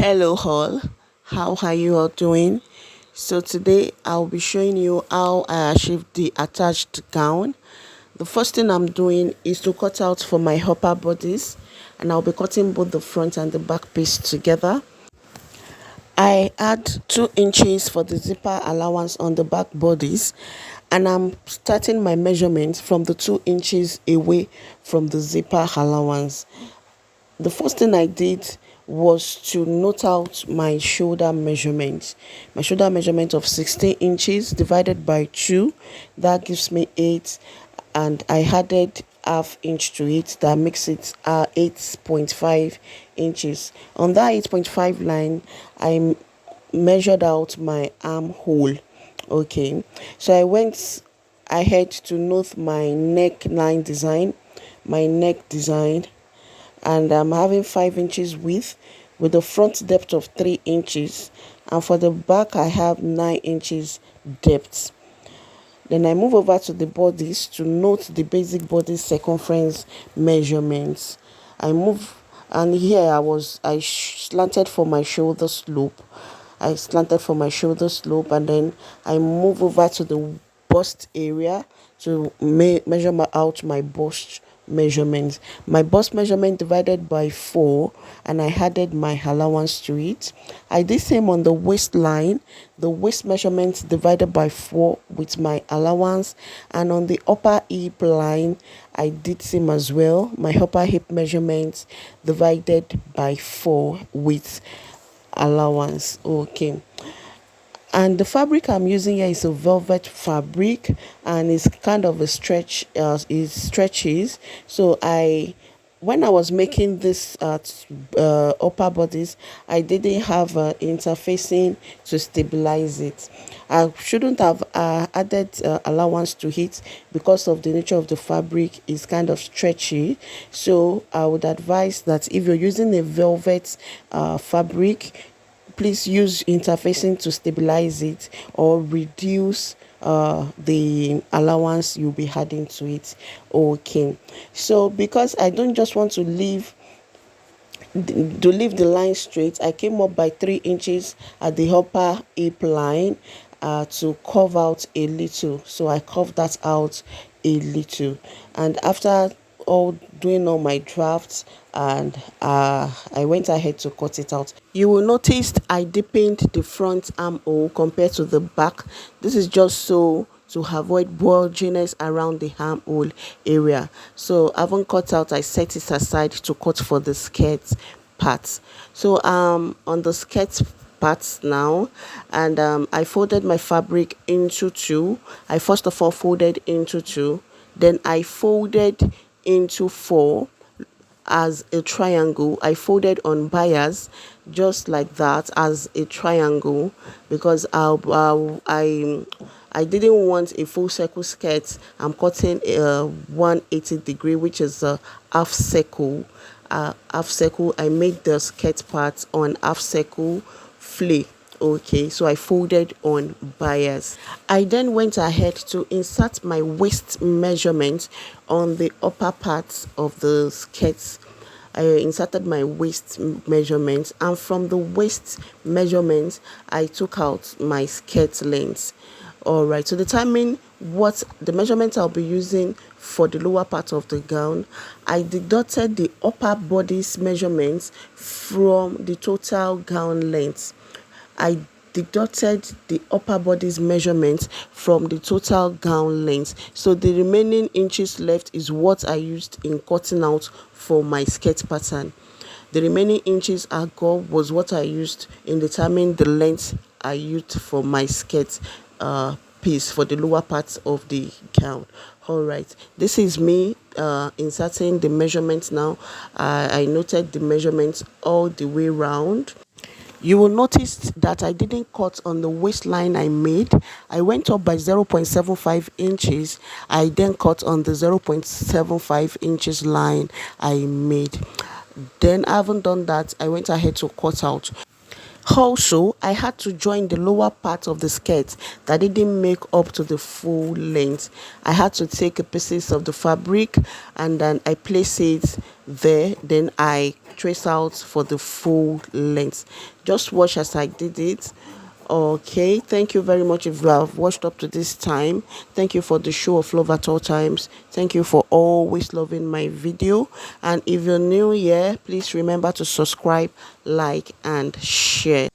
Hello all, how are you all doing? So today I'll be showing you how I achieved the attached gown. The first thing I'm doing is to cut out for my upper bodies, and I'll be cutting both the front and the back piece together. I add 2 inches for the zipper allowance on the back bodies, and I'm starting my measurement from the 2 inches away from the zipper allowance. The first thing I did was to note out my shoulder measurement. My shoulder measurement of 16 inches divided by 2, that gives me 8, and I added half inch to it, that makes it 8.5 inches. On that 8.5 line, I measured out my armhole. Okay, so I went ahead to note my neckline design, my neck design, and I'm having 5 inches width with the front depth of 3 inches, and for the back I have 9 inches depth. Then I move over to the bodies to note the basic body circumference measurements. I move, and here I slanted for my shoulder slope. And then I move over to the bust area to measure out my bust measurements. My bust measurement divided by 4, and I added my allowance to it. I did same on the waistline, the waist measurement divided by 4 with my allowance, and on the upper hip line I did same as well, my upper hip measurements divided by 4 with allowance. Okay, and the fabric I'm using here is a velvet fabric, and it's kind of a stretch, it stretches. So when I was making this upper bodies, I didn't have interfacing to stabilize it. I shouldn't have added allowance to it because of the nature of the fabric is kind of stretchy. So I would advise that if you're using a velvet fabric, please use interfacing to stabilize it or reduce the allowance you'll be adding to it. Okay, so because I don't just want to leave the line straight, I came up by 3 inches at the upper hip line to curve out a little. So I curved that out a little, and after doing all my drafts, and I went ahead to cut it out. You will notice I deepened the front armhole compared to the back. This is just so to avoid bulginess around the armhole area. So having cut out, I set it aside to cut for the skirt parts. So on the skirt parts now, and I folded my fabric into 2. I first of all folded into 2, then I folded into 4 as a triangle. I folded on bias just like that as a triangle because I didn't want a full circle skirt. I'm cutting a 180 degree, which is a half circle. I made the skirt part on half circle flay. Okay, so I folded on bias. I then went ahead to insert my waist measurement on the upper part of the skirt. I inserted my waist measurement, and from the waist measurement I took out my skirt length. All right, to determine what the measurement I'll be using for the lower part of the gown, I deducted the upper body's measurements from the total gown length. I deducted the upper body's measurement from the total gown length. So the remaining inches left is what I used in cutting out for my skirt pattern. The remaining inches ago was what I used in determining the length I used for my skirt piece for the lower part of the gown. All right, this is me inserting the measurements now. I noted the measurements all the way round. You will notice that I didn't cut on the waistline I made. I went up by 0.75 inches. I then cut on the 0.75 inches line I made. Then, having done that, I went ahead to cut out. Also, I had to join the lower part of the skirt that didn't make up to the full length. I had to take a pieces of the fabric and then I place it there, then I trace out for the full length. Just watch as I did it. Okay, thank you very much if you have watched up to this time. Thank you for the show of love at all times. Thank you for always loving my video. And if you're new here, please remember to subscribe, like, and share.